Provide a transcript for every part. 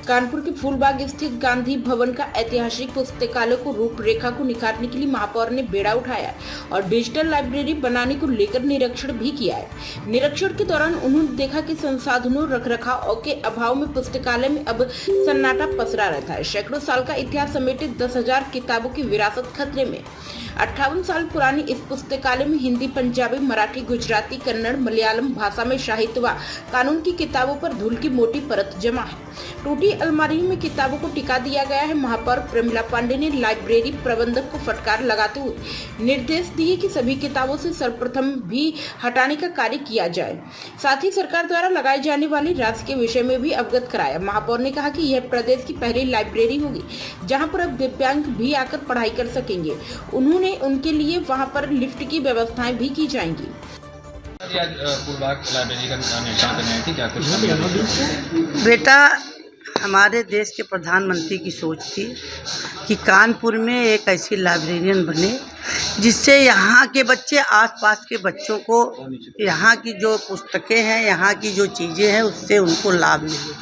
कानपुर के फूलबाग स्थित गांधी भवन का ऐतिहासिक पुस्तकालय को रूपरेखा को निखारने के लिए महापौर ने बेड़ा उठाया और डिजिटल लाइब्रेरी बनाने को लेकर निरीक्षण भी किया है। निरीक्षण के दौरान उन्होंने देखा कि संसाधनों रखरखाव के अभाव में पुस्तकालय में अब सन्नाटा पसरा रहता है। सैकड़ों साल का इतिहास समेटे 10,000 किताबों की विरासत खतरे में। 58 साल पुरानी इस पुस्तकालय में हिंदी, पंजाबी, मराठी, गुजराती, कन्नड़, मलयालम भाषा में साहित्य व कानून की किताबों पर धूल की मोटी परत जमा है। टूटी अलमारी में किताबों को टिका दिया गया है। महापौर प्रमिला पांडे ने लाइब्रेरी प्रबंधक को फटकार लगाते हुए निर्देश दिए कि सभी किताबों से सर्वप्रथम भी हटाने का कार्य किया जाए। साथ ही सरकार द्वारा लगाए जाने वाली राशि के विषय में भी अवगत कराया। महापौर ने कहा कि यह प्रदेश की पहली लाइब्रेरी होगी जहां पर अब दिव्यांग भी आकर पढ़ाई कर सकेंगे। उन्होंने उनके लिए वहां पर लिफ्ट की व्यवस्थाएं भी की जाएंगी। आज फूलबाग लाइब्रेरी का निरीक्षण करने आई थी, क्या कुछ? बेटा, हमारे देश के प्रधानमंत्री की सोच थी कि कानपुर में एक ऐसी लाइब्रेरियन बने जिससे यहाँ के बच्चे, आसपास के बच्चों को यहाँ की जो पुस्तकें हैं, यहाँ की जो चीज़ें हैं, उससे उनको लाभ मिले।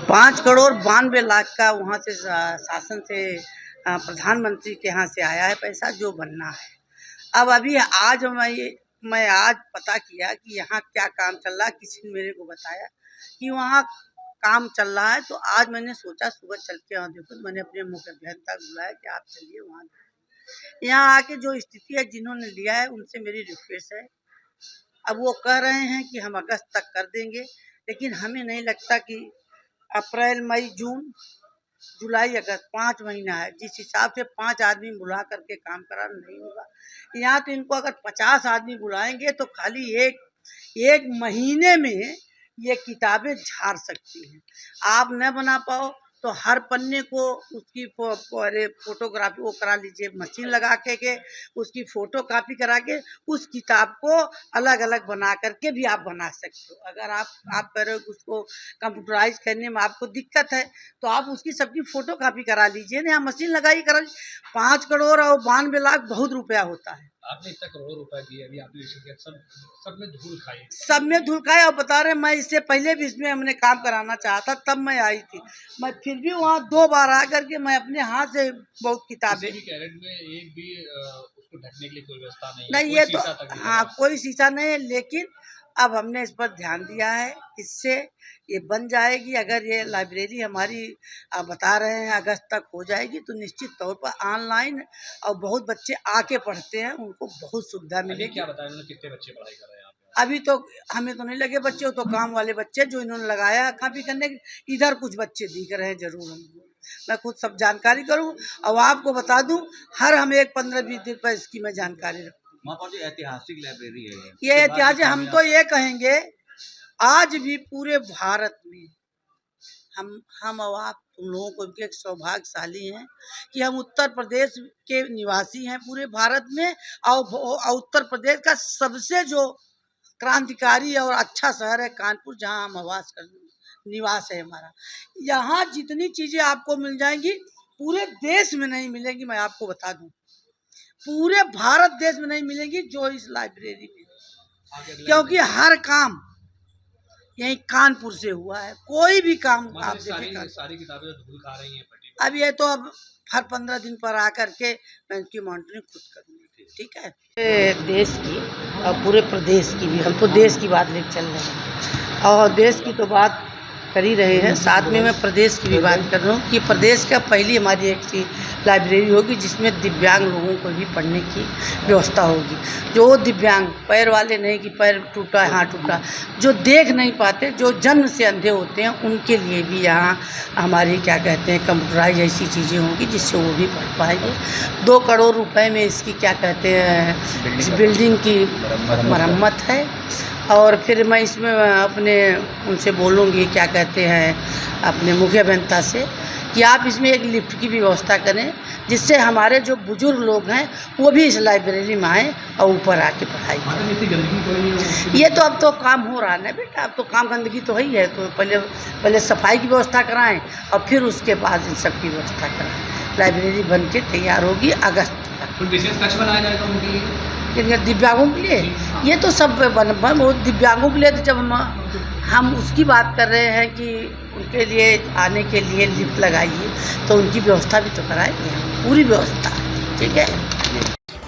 5,92,00,000 का वहाँ से शासन से, प्रधानमंत्री के यहाँ से आया है पैसा जो बनना है। अब अभी आज मैं आज पता किया कि यहाँ क्या काम चल रहा है। किसी ने मेरे को बताया कि वहाँ काम चल रहा है, तो आज मैंने सोचा सुबह चल के वहाँ देखो। मैंने अपने मुख्य अभियंता को बुलाया कि आप चलिए वहाँ। यहाँ आके जो स्थिति है, जिन्होंने लिया है उनसे मेरी रिक्वेस्ट है। अब वो कह रहे हैं कि हम अगस्त तक कर देंगे, लेकिन हमें नहीं लगता कि अप्रैल, मई, जून, जुलाई, अगस्त 5 महीना है। जिस हिसाब से 5 आदमी बुला करके काम कराना नहीं होगा। यहाँ तो इनको अगर 50 आदमी बुलाएंगे तो खाली एक महीने में ये किताबें झाड़ सकती हैं। आप न बना पाओ तो हर पन्ने को उसकी फोटोग्राफी वो करा लीजिए, मशीन लगा के उसकी फोटो कॉपी करा के उस किताब को अलग अलग बना करके भी आप बना सकते हो। अगर आप कह रहे हो उसको कंप्यूटराइज करने में आपको दिक्कत है तो आप उसकी सबकी फोटो कॉपी करा लीजिए ना, मशीन लगाई करा लीजिए। 5 करोड़ और 92 लाख बहुत रुपया होता है। आपने इतना करोड़ रुपए दिए, अभी आपने सब में धूल खाई। सब में धूल खाए। और बता रहे, मैं इससे पहले भी इसमें हमने काम कराना चाहा था, तब मैं आई थी। मैं फिर भी वहाँ 2 बार आ करके मैं अपने हाथ से बहुत किताबें। कैरेट में एक भी उसको ढकने के लिए कोई व्यवस्था नहीं, ये तो हाँ, कोई शीशा नहीं है। लेकिन अब हमने इस पर ध्यान दिया है, इससे ये बन जाएगी। अगर ये लाइब्रेरी हमारी आप बता रहे हैं अगस्त तक हो जाएगी तो निश्चित तौर पर ऑनलाइन और बहुत बच्चे आके पढ़ते हैं, उनको बहुत सुविधा मिलेगी। क्या बताया उन्होंने, कितने बच्चे पढ़ाई कर रहे हैं? अभी तो हमें तो नहीं लगे बच्चे, तो काम वाले बच्चे जो इन्होंने लगाया कॉपी करने के, इधर कुछ बच्चे दिख रहे हैं जरूर। मैं खुद सब जानकारी करूँ और आपको बता दूं, हर हम 15-20 दिन पर इसकी मैं जानकारी रखूँ। ऐतिहासिक लाइब्रेरी है ये ऐतिहासिक। हम तो ये कहेंगे आज भी पूरे भारत में हम और आप तुम लोगों को एक सौभाग्यशाली हैं कि हम उत्तर प्रदेश के निवासी हैं पूरे भारत में। और उत्तर प्रदेश का सबसे जो क्रांतिकारी और अच्छा शहर है कानपुर, जहां हम निवास है हमारा। यहाँ जितनी चीजें आपको मिल जाएंगी पूरे देश में नहीं मिलेंगी। मैं आपको बता दूं, पूरे भारत देश में नहीं मिलेंगी जो इस लाइब्रेरी में, क्योंकि हर काम यही कानपुर से हुआ है। कोई भी काम आप देखिए, सारी किताबें धूल खा रही हैं। अब ये तो अब हर 15 दिन पर आकर के मैं इनकी मॉनिटरिंग खुद करूँगी। ठीक है। देश की और पूरे प्रदेश की भी, हम तो देश की बात लेकर चल रहे हैं और देश की तो बात कर ही रहे हैं, साथ में मैं प्रदेश की भी बात कर रहा हूँ कि प्रदेश का पहली हमारी एक सी लाइब्रेरी होगी जिसमें दिव्यांग लोगों को भी पढ़ने की व्यवस्था होगी। जो दिव्यांग, पैर वाले नहीं कि पैर टूटा है, हाथ टूटा, जो देख नहीं पाते, जो जन्म से अंधे होते हैं, उनके लिए भी यहाँ हमारी क्या कहते हैं कंप्यूटराइज ऐसी चीज़ें होंगी जिससे वो भी पढ़ पाएंगे। 2 करोड़ रुपए में इसकी क्या कहते हैं इस बिल्डिंग की मरम्मत है। और फिर मैं इसमें अपने उनसे बोलूँगी क्या कहते हैं अपने मुख्य अभियंता से कि आप इसमें एक लिफ्ट की भी व्यवस्था करें जिससे हमारे जो बुजुर्ग लोग हैं वो भी इस लाइब्रेरी में आएँ और ऊपर आके पढ़ाई करें। ये तो अब तो काम हो रहा है ना बेटा, अब तो काम गंदगी तो है ही है। तो पहले सफाई की व्यवस्था कराएं और फिर उसके बाद इन सब की व्यवस्था कराएं। लाइब्रेरी बन के तैयार होगी अगस्त तक। तो विशेष कक्ष बनाया जाएगा उनके लिए, दिव्यांगों के लिए। ये तो सब दिव्यांगों के लिए तो जब हम हम उसकी बात कर रहे हैं कि उनके लिए आने के लिए लिफ्ट लगाइए, तो उनकी व्यवस्था भी तो कराएंगे, पूरी व्यवस्था। ठीक है।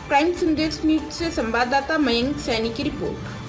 प्राइम संदेश न्यूज से संवाददाता मयंक सैनी की रिपोर्ट।